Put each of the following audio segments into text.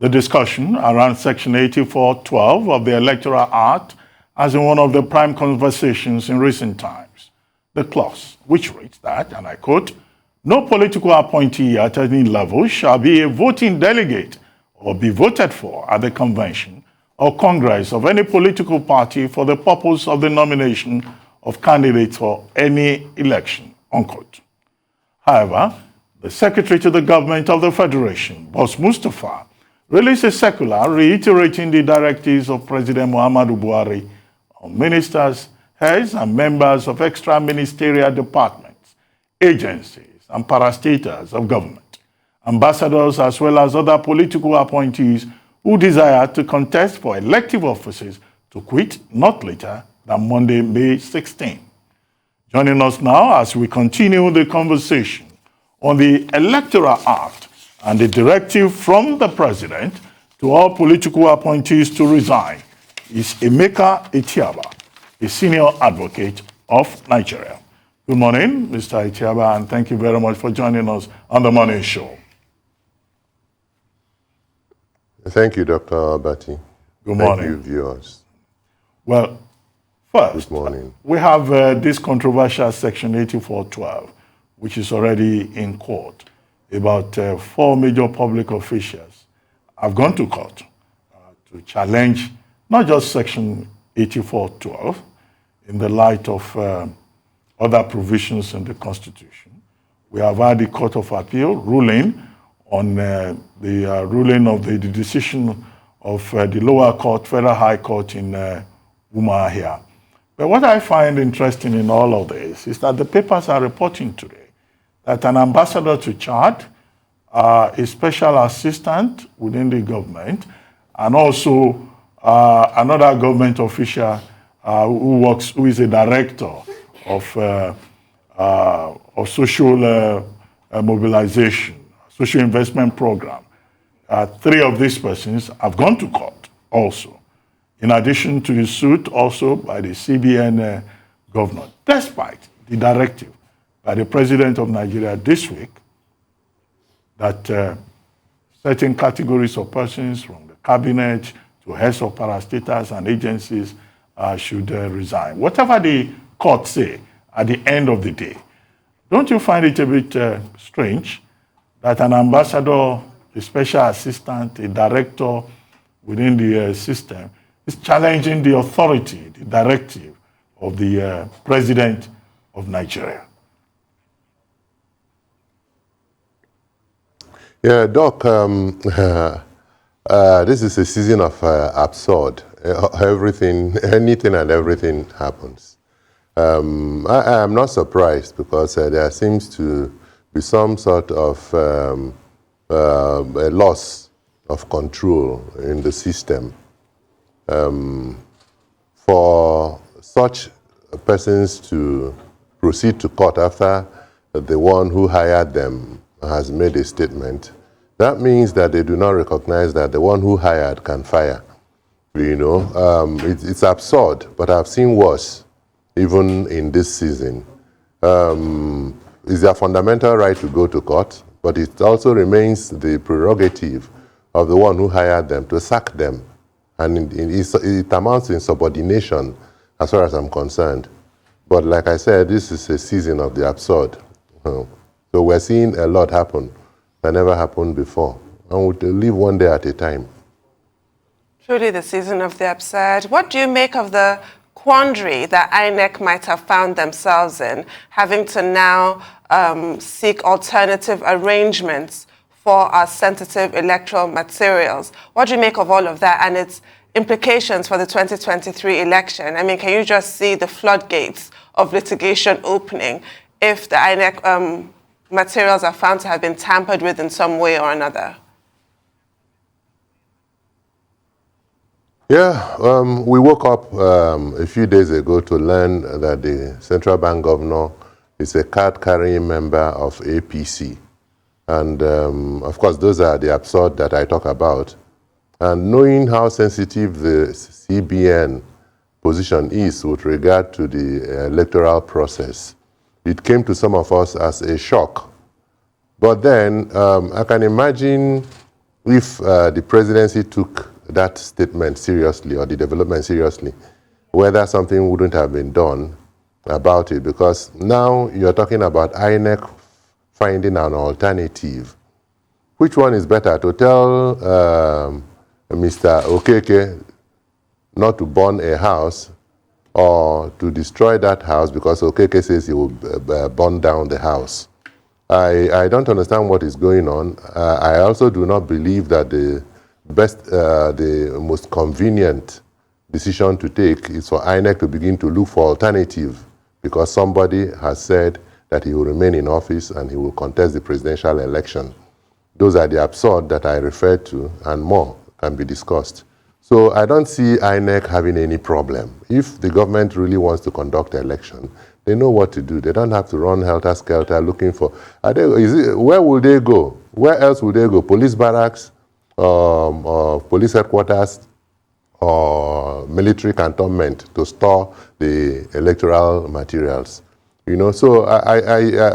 The discussion around Section 8412 of the Electoral Act has been one of the prime conversations in recent times. The clause, which reads that, and I quote, "No political appointee at any level shall be a voting delegate or be voted for at the convention or congress of any political party for the purpose of the nomination of candidates for any election," unquote. However, the Secretary to the Government of the Federation, Boss Mustafa, released a circular reiterating the directives of President Muhammadu Buhari on ministers, heads, and members of extra-ministerial departments, agencies, and parastatals of government, ambassadors, as well as other political appointees who desire to contest for elective offices to quit not later than Monday, May 16. Joining us now as we continue the conversation on the Electoral Act and the directive from the President to all political appointees to resign is Emeka Etiaba, a senior advocate of Nigeria. Good morning, Mr. Etiaba, and thank you very much for joining us on the morning show. Thank you, Dr. Abati. Good morning. Thank you, viewers. Well, first, good morning. We have this controversial Section 8412, which is already in court. About 4 major public officials have gone to court to challenge not just Section 8412 in the light of other provisions in the Constitution. We have had the Court of Appeal ruling on the ruling of the decision of the lower court, Federal High Court in Umuahia. But what I find interesting in all of this is that the papers are reporting today that an ambassador to Chad, a special assistant within the government, and also another government official who is a director of social mobilization, social investment program. 3 of these persons have gone to court also, in addition to the suit also by the CBN governor, despite the directive by the President of Nigeria this week that certain categories of persons from the cabinet to heads of parastatals and agencies should resign. Whatever the court say at the end of the day, don't you find it a bit strange that an ambassador, a special assistant, a director within the system is challenging the authority, the directive of the President of Nigeria? Yeah, Doc, this is a season of absurd. Anything and everything happens. I am not surprised because there seems to be some sort of a loss of control in the system. For such persons to proceed to court after the one who hired them has made a statement, that means that they do not recognize that the one who hired can fire. You know, it's absurd, but I've seen worse, even in this season. It's their fundamental right to go to court, but it also remains the prerogative of the one who hired them to sack them. And it amounts to insubordination as far as I'm concerned. But like I said, this is a season of the absurd. So we're seeing a lot happen that never happened before. And we'll live one day at a time. Truly the season of the absurd. What do you make of the quandary that INEC might have found themselves in, having to now seek alternative arrangements for our sensitive electoral materials? What do you make of all of that and its implications for the 2023 election? I mean, can you just see the floodgates of litigation opening if the INEC materials are found to have been tampered with in some way or another? Yeah, we woke up a few days ago to learn that the central bank governor is a card-carrying member of APC. And of course, those are the absurd that I talk about. And knowing how sensitive the CBN position is with regard to the electoral process, it came to some of us as a shock. But then I can imagine if the presidency took that statement seriously or the development seriously, whether something wouldn't have been done about it, because now you're talking about INEC finding an alternative. Which one is better, to tell Mr. Okeke not to burn a house or to destroy that house because Okeke says he will burn down the house? I don't understand what is going on. I also do not believe that the most convenient decision to take is for INEC to begin to look for alternative, because somebody has said that he will remain in office and he will contest the presidential election. Those are the absurd that I referred to, and more can be discussed. So I don't see INEC having any problem. If the government really wants to conduct an election, they know what to do. They don't have to run helter-skelter looking for... where will they go? Where else will they go? Police barracks, or police headquarters, or military cantonment to store the electoral materials? You know, so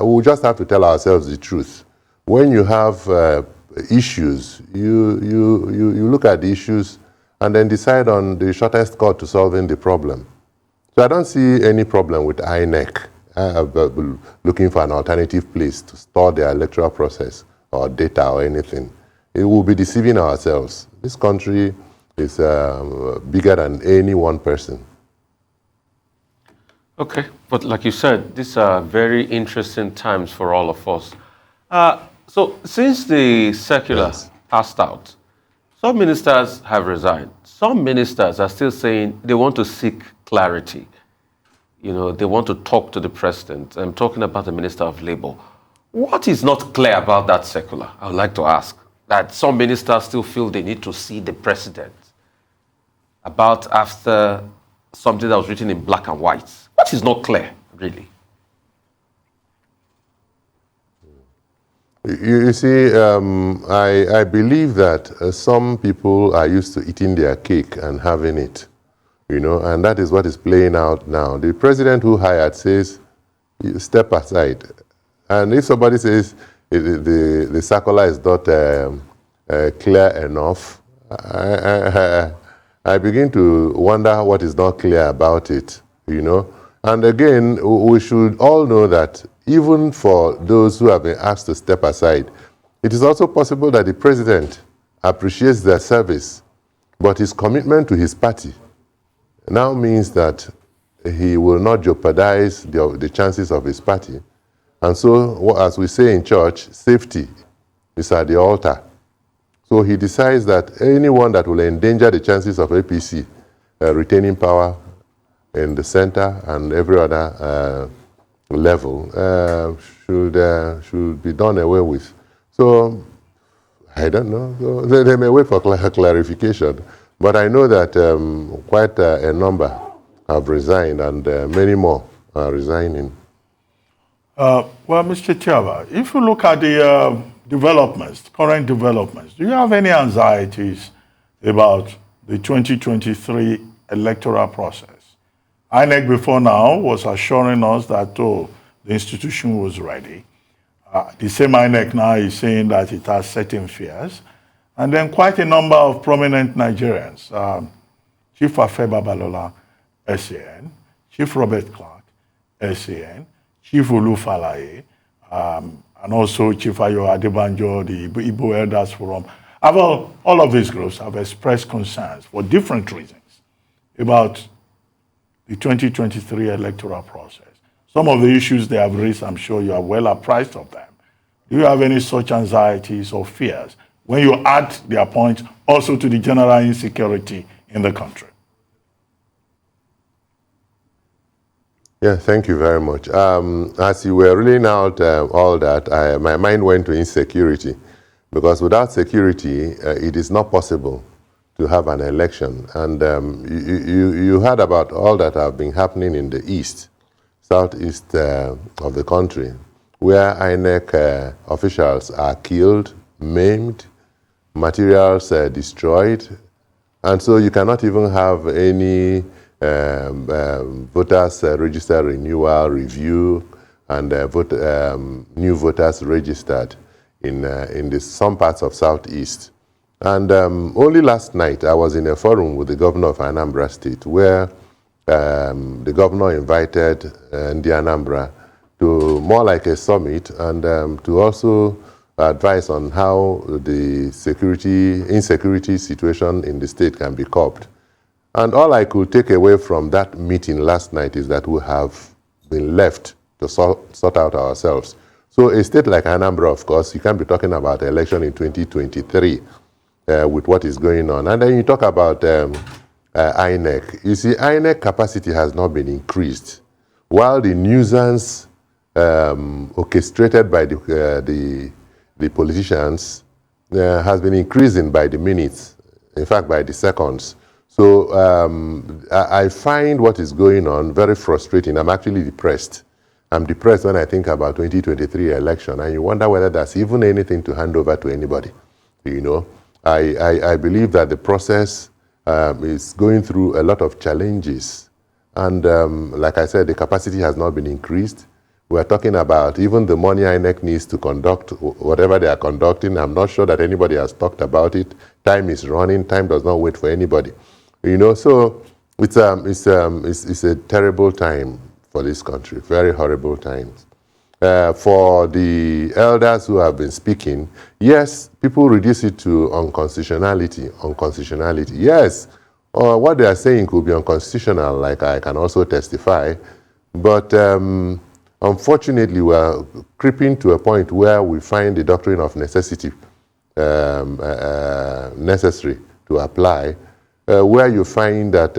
we'll just have to tell ourselves the truth. When you have issues, you look at the issues and then decide on the shortest cut to solving the problem. So I don't see any problem with INEC looking for an alternative place to store their electoral process or data or anything. It will be deceiving ourselves. This country is bigger than any one person. Okay, but like you said, these are very interesting times for all of us. So since the circular passed out, some ministers have resigned. Some ministers are still saying they want to seek clarity. You know, they want to talk to the president. I'm talking about the Minister of Labour. What is not clear about that circular? I would like to ask. That some ministers still feel they need to see the president about after something that was written in black and white. What is not clear, really? You see, I believe that some people are used to eating their cake and having it, you know, and that is what is playing out now. The president who hired says, you step aside. And if somebody says the circular is not clear enough, I begin to wonder what is not clear about it, you know. And again, we should all know that even for those who have been asked to step aside, it is also possible that the president appreciates their service, but his commitment to his party now means that he will not jeopardize the chances of his party. And so, as we say in church, safety is at the altar. So he decides that anyone that will endanger the chances of APC retaining power in the center and every other level should be done away with. So I don't know. They may wait for clarification, but I know that quite a number have resigned, and many more are resigning. Well, Mr. Etiaba, if you look at the developments, current developments, do you have any anxieties about the 2023 electoral process? INEC before now was assuring us that the institution was ready. The same INEC now is saying that it has certain fears. And then quite a number of prominent Nigerians, Chief Afe Babalola, SAN, Chief Robert Clark, SAN, Chief Olu Falaye, and also Chief Ayo Adebanjo, the Igbo Elders Forum. All of these groups have expressed concerns for different reasons about the 2023 electoral process. Some of the issues they have raised, I'm sure you are well apprised of them. Do you have any such anxieties or fears when you add their point also to the general insecurity in the country? Yeah, thank you very much. As you were reading out all that, my mind went to insecurity, because without security, it is not possible to have an election. And you heard about all that have been happening in the east, southeast of the country, where INEC officials are killed, maimed, materials destroyed, and so you cannot even have any voters register renewal, review, and new voters registered in some parts of southeast. And only last night, I was in a forum with the governor of Anambra State, where the governor invited the Anambra to more like a summit, and to also advise on how the insecurity situation in the state can be curbed. And all I could take away from that meeting last night is that we have been left to sort out ourselves. So a state like Anambra, of course, you can't be talking about the election in 2023 with what is going on. And then you talk about INEC. You see, INEC capacity has not been increased, while the nuisance orchestrated by the politicians has been increasing by the minutes, in fact, by the seconds. So I find what is going on very frustrating. I'm actually depressed. I'm depressed when I think about 2023 election, and you wonder whether there's even anything to hand over to anybody. You know, I believe that the process is going through a lot of challenges. And like I said, the capacity has not been increased. We're talking about even the money INEC needs to conduct whatever they are conducting. I'm not sure that anybody has talked about it. Time is running. Time does not wait for anybody. You know, so it's a terrible time for this country, very horrible times. For the elders who have been speaking, yes, people reduce it to unconstitutionality. Yes, what they are saying could be unconstitutional, like I can also testify, but unfortunately, we are creeping to a point where we find the doctrine of necessity necessary to apply, where you find that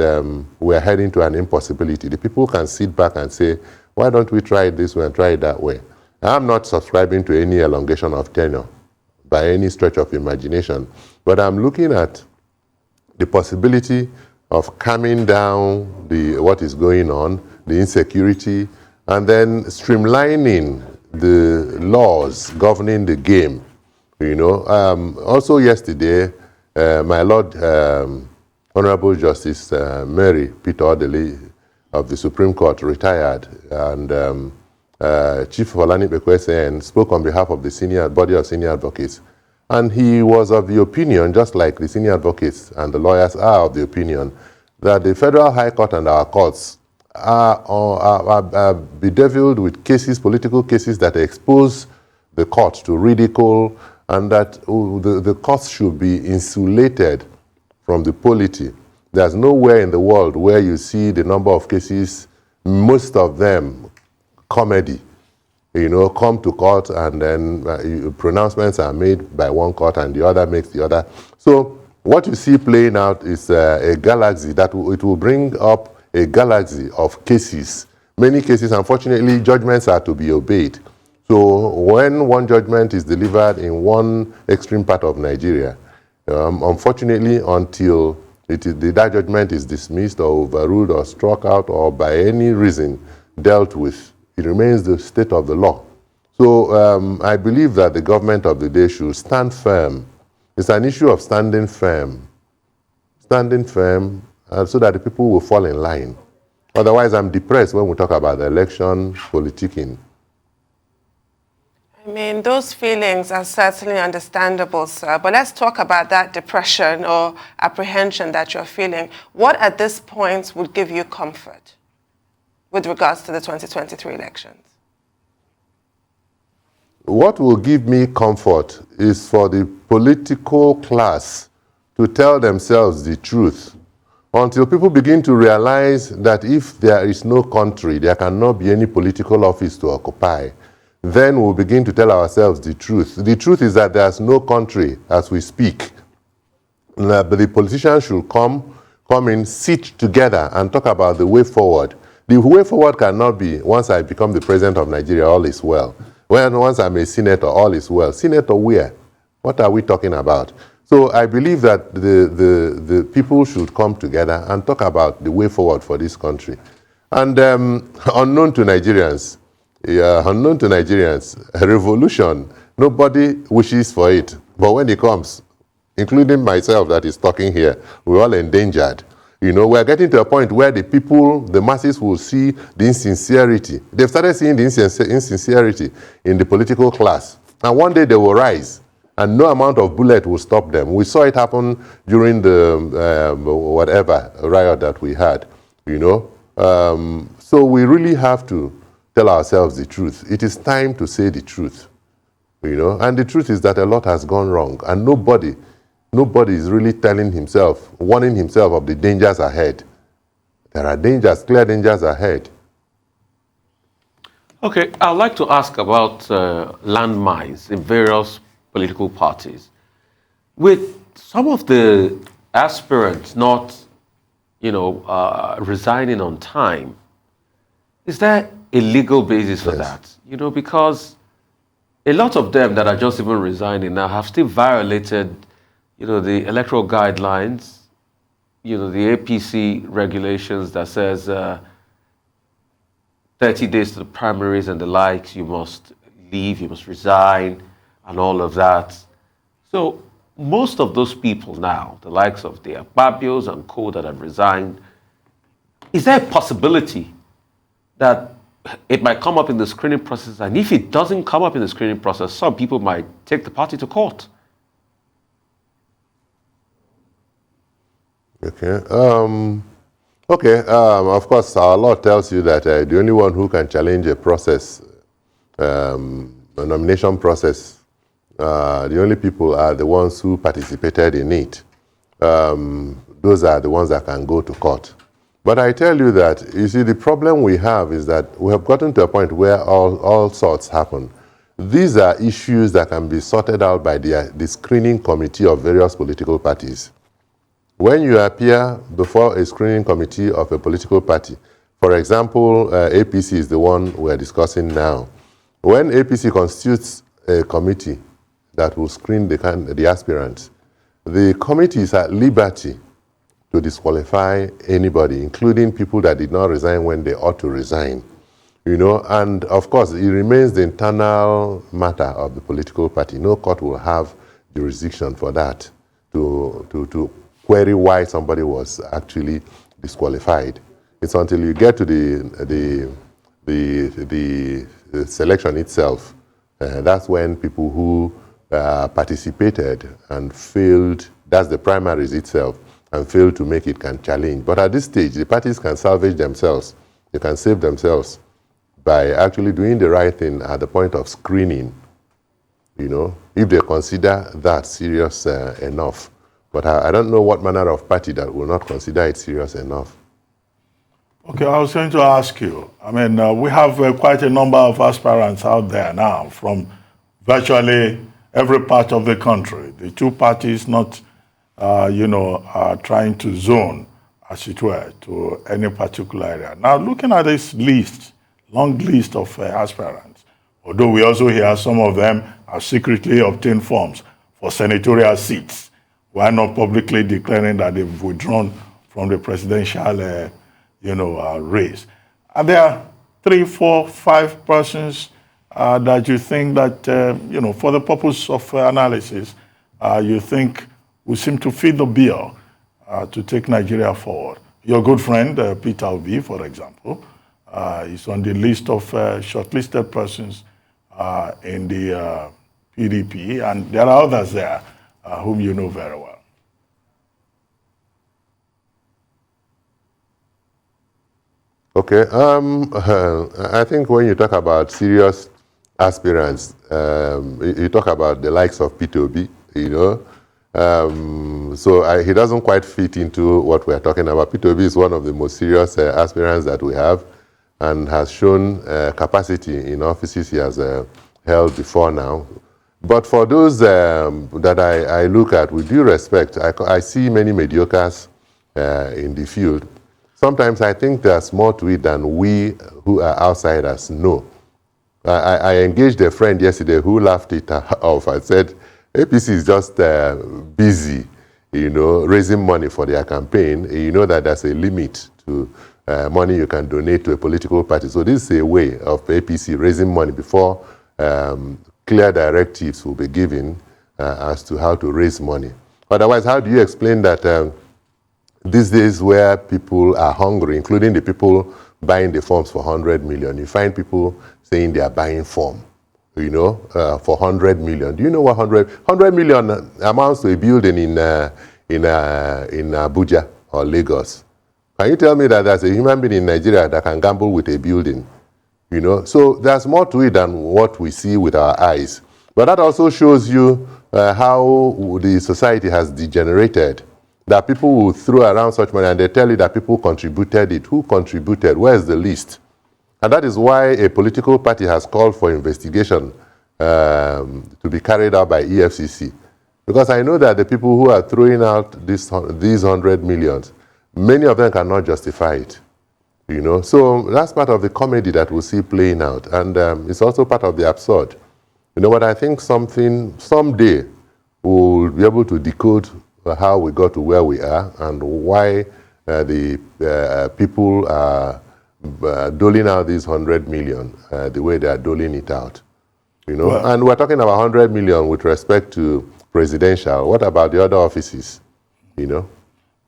we are heading to an impossibility. The people can sit back and say, why don't we try it this way and try it that way? I'm not subscribing to any elongation of tenure by any stretch of imagination, but I'm looking at the possibility of calming down what is going on, the insecurity, and then streamlining the laws governing the game. You know, also yesterday, my Lord, Honorable Justice Mary Peter Odeli of the Supreme Court retired, and Chief Olani Bekwesen spoke on behalf of the body of senior advocates. And he was of the opinion, just like the senior advocates and the lawyers are of the opinion, that the Federal High Court and our courts are bedeviled with cases, political cases that expose the court to ridicule, and that the courts should be insulated from the polity. There's nowhere in the world where you see the number of cases, most of them comedy, you know, come to court and then pronouncements are made by one court and the other makes the other. So what you see playing out is a galaxy it will bring up a galaxy of cases. Many cases, unfortunately, judgments are to be obeyed. So when one judgment is delivered in one extreme part of Nigeria, unfortunately, until that judgment is dismissed or overruled or struck out or by any reason dealt with, it remains the state of the law. So I believe that the government of the day should stand firm. It's an issue of standing firm so that the people will fall in line. Otherwise, I'm depressed when we talk about the election, politicking. I mean, those feelings are certainly understandable, sir. But let's talk about that depression or apprehension that you're feeling. What at this point would give you comfort with regards to the 2023 elections? What will give me comfort is for the political class to tell themselves the truth. Until people begin to realize that if there is no country, there cannot be any political office to occupy, then we'll begin to tell ourselves the truth. The truth is that there's no country as we speak. But the politicians should come in, sit together and talk about the way forward. The way forward cannot be, once I become the president of Nigeria, all is well. Once I'm a senator, all is well. Senator where? What are we talking about? So I believe that the people should come together and talk about the way forward for this country. And unknown to Nigerians, a revolution, nobody wishes for it. But when it comes, including myself that is talking here, we're all endangered. You know, we're getting to a point where the people, the masses will see the insincerity. They've started seeing the insincerity in the political class. And one day they will rise and no amount of bullet will stop them. We saw it happen during the whatever riot that we had, you know. So we really have to tell ourselves the truth. It is time to say the truth, you know. And the truth is that a lot has gone wrong, and nobody is really telling himself, warning himself of the dangers ahead. There are dangers, clear dangers ahead. Okay, I'd like to ask about landmines in various political parties. With some of the aspirants not, you know, resigning on time, is there a legal basis for that? You know, because a lot of them that are just even resigning now have still violated, you know, the electoral guidelines, you know, the APC regulations that says 30 days to the primaries and the likes, you must leave, you must resign, and all of that. So most of those people now, the likes of the Akpabios and co that have resigned, is there a possibility that it might come up in the screening process? And if it doesn't come up in the screening process, some people might take the party to court. Okay. Of course, our law tells you that the only one who can challenge a process, a nomination process, the only people are the ones who participated in it. Those are the ones that can go to court. But I tell you that, you see, the problem we have is that we have gotten to a point where all sorts happen. These are issues that can be sorted out by the screening committee of various political parties. When you appear before a screening committee of a political party, for example, APC is the one we're discussing now. When APC constitutes a committee that will screen the aspirants, the committee is at liberty to disqualify anybody, including people that did not resign when they ought to resign. You know, and of course, it remains the internal matter of the political party. No court will have jurisdiction for that to query why somebody was actually disqualified. It's until you get to the selection itself, that's when people who participated and failed, that's the primaries itself, and failed to make it can challenge. But at this stage, the parties can salvage themselves. They can save themselves by actually doing the right thing at the point of screening, you know, if they consider that serious enough. But I don't know what manner of party that will not consider it serious enough. Okay, I was going to ask you, I mean, we have quite a number of aspirants out there now from virtually every part of the country. The two parties not, are trying to zone, as it were, to any particular area. Now, looking at this list, long list of aspirants, although we also hear some of them have secretly obtained forms for senatorial seats, while not publicly declaring that they've withdrawn from the presidential, race. Are there 3, 4, 5 persons that you think that, for the purpose of analysis, you think will seem to fit the bill to take Nigeria forward? Your good friend, Peter Obi, for example, is on the list of shortlisted persons in the PDP, and there are others there whom you know very well. Okay, I think when you talk about serious aspirants, you talk about the likes of Peter Obi, you know. So he doesn't quite fit into what we're talking about. Peter Obi is one of the most serious aspirants that we have and has shown capacity in offices he has held before now. But for those that I look at with due respect, I see many mediocres in the field. Sometimes I think there's more to it than we who are outsiders know. I engaged a friend yesterday who laughed it off and said, APC is just busy, you know, raising money for their campaign. You know that there's a limit to money you can donate to a political party. So this is a way of APC raising money before clear directives will be given as to how to raise money. Otherwise, how do you explain that these days where people are hungry, including the people buying the forms for 100 million, you find people saying they are buying form, for 100 million. Do you know what 100 million amounts to a building in Abuja or Lagos? Can you tell me that there's a human being in Nigeria that can gamble with a building? So there's more to it than what we see with our eyes. But that also shows you how the society has degenerated. That people will throw around such money and they tell you that people contributed it. Who contributed? Where's the list? And that is why a political party has called for investigation to be carried out by EFCC. Because I know that the people who are throwing out these 100 millions, many of them cannot justify it. So that's part of the comedy that we see playing out. And it's also part of the absurd. But I think someday we'll be able to decode how we got to where we are and why the people are doling out these 100 million the way they are doling it out. Well, and we're talking about 100 million with respect to presidential. What about the other offices?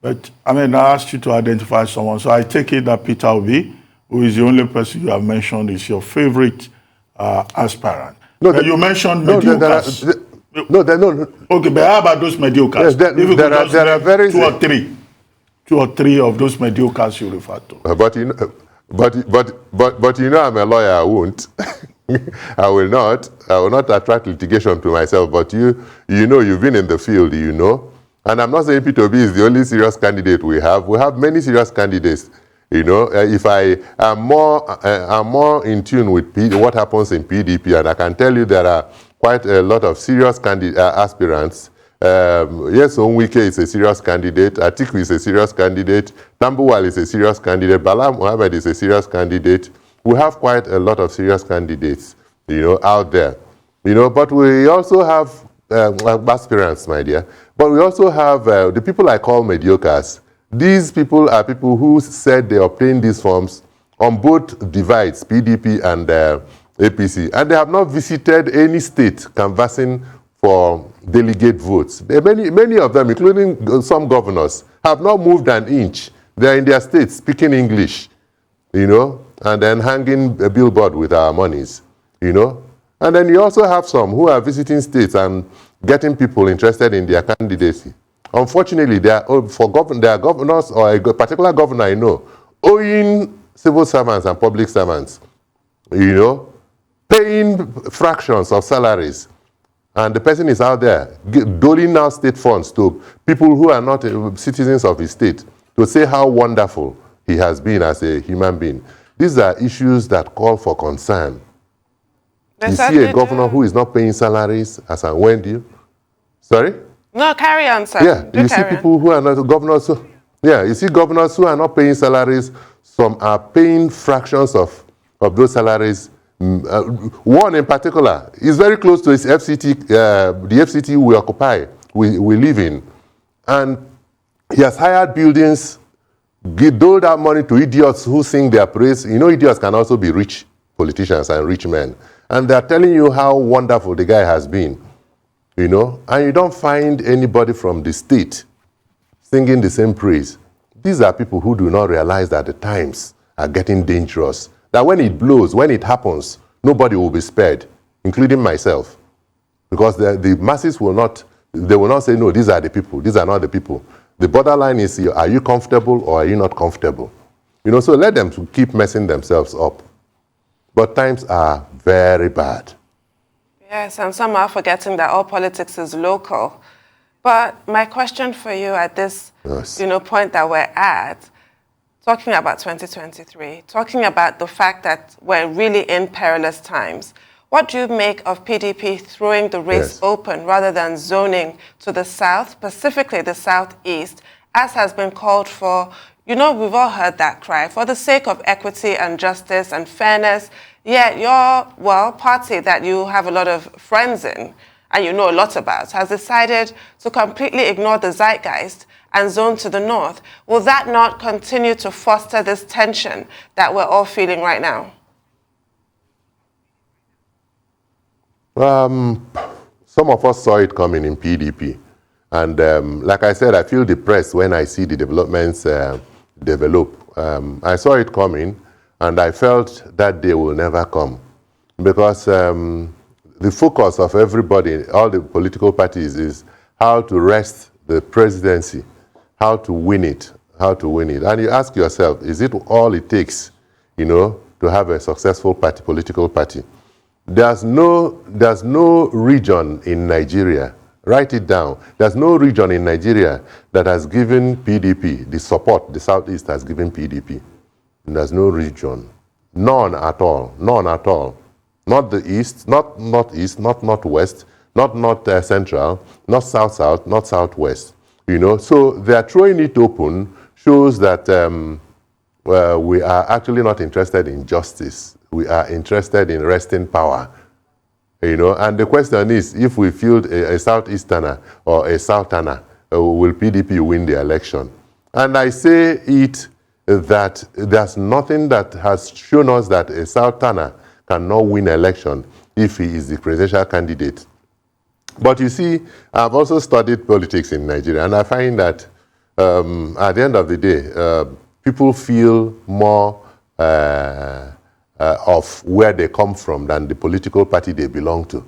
But I asked you to identify someone, so I take it that Peter Obi, who is the only person you have mentioned, is your favorite aspirant. No, you mentioned mediocres. No. Okay, but how about those mediocres? Yes, there are very two or three of those mediocres you refer to. But I'm a lawyer. I won't. I will not attract litigation to myself. But you've been in the field, And I'm not saying Peter Obi is the only serious candidate we have. We have many serious candidates. If I am more in tune with what happens in PDP, and I can tell you there are quite a lot of serious aspirants. Yes, Onwike is a serious candidate. Atiku is a serious candidate. Tambuwal is a serious candidate. Bala Mohammed is a serious candidate. We have quite a lot of serious candidates, out there. But we also have aspirants, my dear. But we also have the people I call mediocres. These people are people who said they obtained these forms on both divides, PDP and APC, and they have not visited any state canvassing for delegate votes. Many of them, including some governors, have not moved an inch. They're in their states speaking English, and then hanging a billboard with our monies, And then you also have some who are visiting states and getting people interested in their candidacy. Unfortunately, there are governors, or a particular governor I know, owing civil servants and public servants, paying fractions of salaries. And the person is out there doling out state funds to people who are not citizens of his state to say how wonderful he has been as a human being. These are issues that call for concern. You see a governor who is not paying salaries as and when do you? Sorry? No, carry on, sir. Yeah, you see people who are not governors. You see governors who are not paying salaries. Some are paying fractions of those salaries. One in particular is very close to his FCT, the FCT we occupy, we live in. And he has hired buildings, doled out money to idiots who sing their praise. Idiots can also be rich politicians and rich men. And they're telling you how wonderful the guy has been. And you don't find anybody from the state singing the same praise. These are people who do not realize that the times are getting dangerous. That when it blows, when it happens, nobody will be spared, including myself. Because the masses will not say, no, these are the people, these are not the people. The borderline is, are you comfortable or are you not comfortable? So let them to keep messing themselves up. But times are very bad. Yes, and some are forgetting that all politics is local. But my question for you at this point that we're at, talking about 2023, talking about the fact that we're really in perilous times, what do you make of PDP throwing the race open rather than zoning to the south, specifically the southeast, as has been called for? We've all heard that cry, for the sake of equity and justice and fairness. Yet your, party that you have a lot of friends in and you know a lot about has decided to completely ignore the zeitgeist and zone to the north. Will that not continue to foster this tension that we're all feeling right now? Some of us saw it coming in PDP. And like I said, I feel depressed when I see the developments develop. I saw it coming, and I felt that day will never come. Because the focus of everybody, all the political parties, is how to wrest the presidency, how to win it, how to win it. And you ask yourself, is it all it takes, you know, to have a successful party, political party? There's no region in Nigeria, write it down, there's no region in Nigeria that has given PDP the support the Southeast has given PDP. There's no region, none at all, none at all. Not the East, not Northeast, not Northwest, not North Central, not South-South, not Southwest. You know, so they are throwing it open, shows that we are actually not interested in justice. We are interested in wresting power. You know, and the question is, if we field a Southeasterner or a Southerner, will PDP win the election? And I say it that there's nothing that has shown us that a Southerner cannot win election if he is the presidential candidate. But you see, I've also studied politics in Nigeria, and I find that at the end of the day, people feel more of where they come from than the political party they belong to.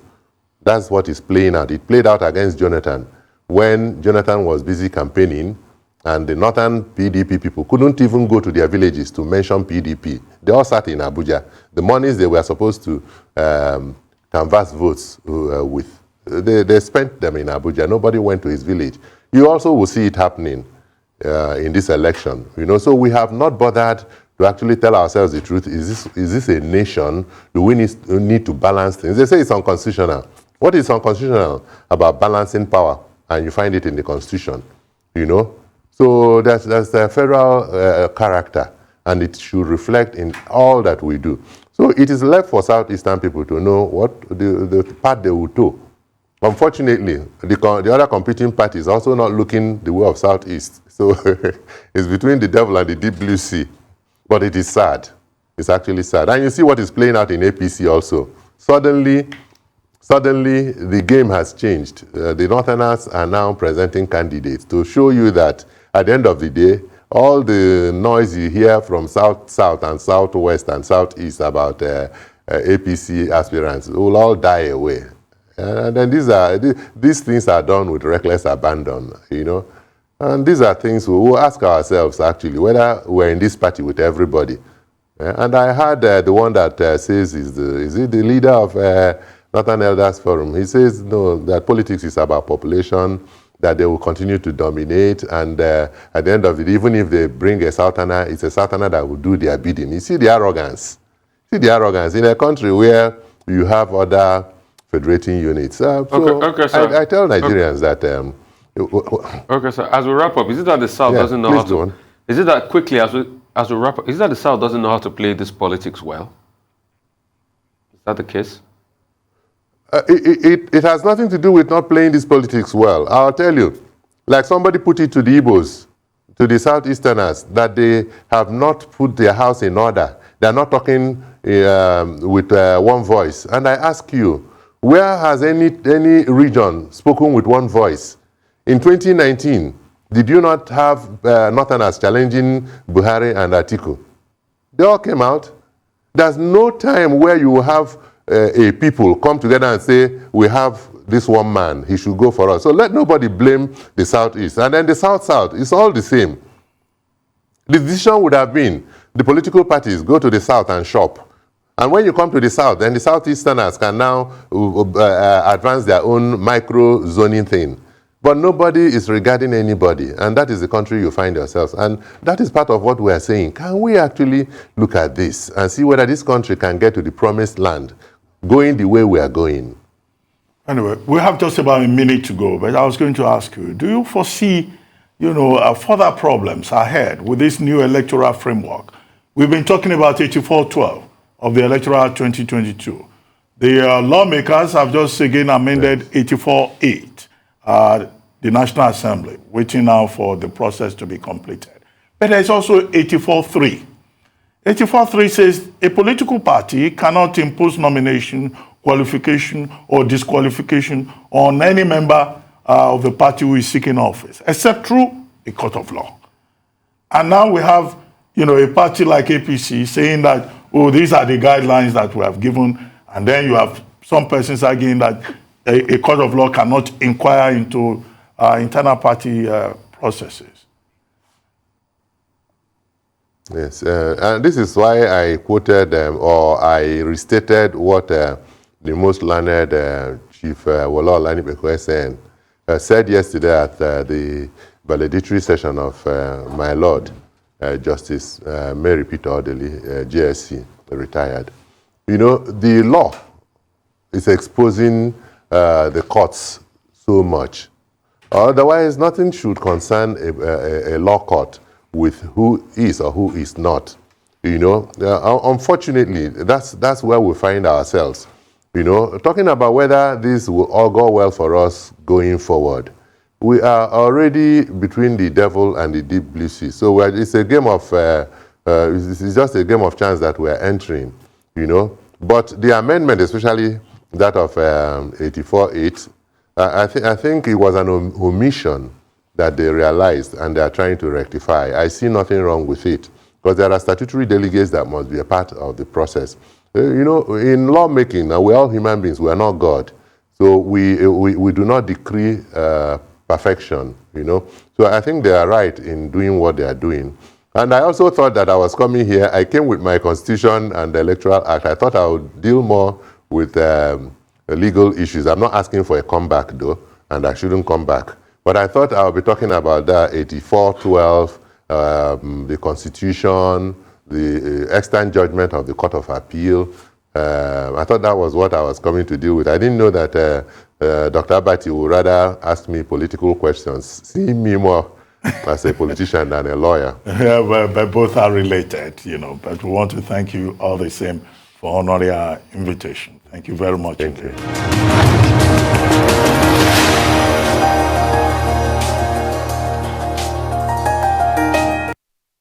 That's what is playing out. It played out against Jonathan when Jonathan was busy campaigning, and the northern PDP people couldn't even go to their villages to mention PDP. They all sat in Abuja. The monies they were supposed to canvass votes with, they spent them in Abuja. Nobody went to his village. You also will see it happening in this election. You know, so we have not bothered to actually tell ourselves the truth. Is this a nation? Do we need to balance things? They say it's unconstitutional. What is unconstitutional about balancing power? And you find it in the Constitution, you know? So that's the federal character, and it should reflect in all that we do. So it is left for Southeastern people to know what the path they will toe. Unfortunately, the other competing party is also not looking the way of Southeast. So it's between the devil and the deep blue sea. But it is sad. It's actually sad. And you see what is playing out in APC also. Suddenly, the game has changed. The Northerners are now presenting candidates to show you that at the end of the day, all the noise you hear from South and Southwest and Southeast about APC aspirants will all die away. And then these things are done with reckless abandon, you know. And these are things we will ask ourselves, actually, whether we're in this party with everybody. And I heard the one that says is he the leader of Northern Elders Forum? He says, no, that politics is about population, that they will continue to dominate, and at the end of it, even if they bring a Southerner, it's a Southerner that will do their bidding. You see the arrogance. See the arrogance in a country where you have other federating units. Okay, sir. I tell Nigerians that... okay, sir. As we wrap up, is it that the South doesn't know how to... Is it that quickly, as we wrap up, is it that the South doesn't know how to play this politics well? Is that the case? It has nothing to do with not playing this politics well. I'll tell you, like somebody put it to the Igbos, to the Southeasterners, that they have not put their house in order. They're not talking with one voice. And I ask you, where has any region spoken with one voice? In 2019, did you not have Northerners challenging Buhari and Atiku? They all came out. There's no time where you will have a people come together and say, we have this one man, he should go for us. So let nobody blame the Southeast. And then the South-South, it's all the same. The decision would have been, the political parties go to the South and shop. And when you come to the South, then the Southeasterners can now advance their own micro-zoning thing. But nobody is regarding anybody, and that is the country you find yourselves. And that is part of what we are saying. Can we actually look at this and see whether this country can get to the promised land, going the way we are going? Anyway, we have just about a minute to go, but I was going to ask you, do you foresee, further problems ahead with this new electoral framework? We've been talking about 8412 of the electoral 2022. The lawmakers have just again amended 84.8. The National Assembly, waiting now for the process to be completed. But there's also 84.3. 84.3 says a political party cannot impose nomination, qualification, or disqualification on any member of the party who is seeking office, except through a court of law. And now we have, a party like APC saying that, oh, these are the guidelines that we have given, and then you have some persons arguing that a court of law cannot inquire into internal party processes. Yes, and this is why I quoted or I restated what the most learned Chief Wolo Olanipekwe said yesterday at the valedictory session of my Lord, Justice Mary Peter Odeli, JSC, retired. You know, the law is exposing the courts so much. Otherwise, nothing should concern a law court with who is or who is not. You know, unfortunately, that's where we find ourselves. You know, talking about whether this will all go well for us going forward. We are already between the devil and the deep blue sea. So it's a game of, it's just a game of chance that we're entering, you know. But the amendment, especially that of 84.8, I think it was an omission that they realized and they are trying to rectify. I see nothing wrong with it because there are statutory delegates that must be a part of the process. You know, in lawmaking, now we're all human beings, we're not God. So we do not decree perfection, you know. So I think they are right in doing what they are doing. And I also thought that I was coming here, I came with my Constitution and the Electoral Act. I thought I would deal more with legal issues. I'm not asking for a comeback though, and I shouldn't come back. But I thought I would be talking about that 84.12, the Constitution, the extant judgment of the Court of Appeal. I thought that was what I was coming to deal with. I didn't know that Dr. Abati would rather ask me political questions, see me more as a politician than a lawyer. Yeah, but both are related, you know. But we want to thank you all the same for honoring our invitation. Thank you very much. Thank you.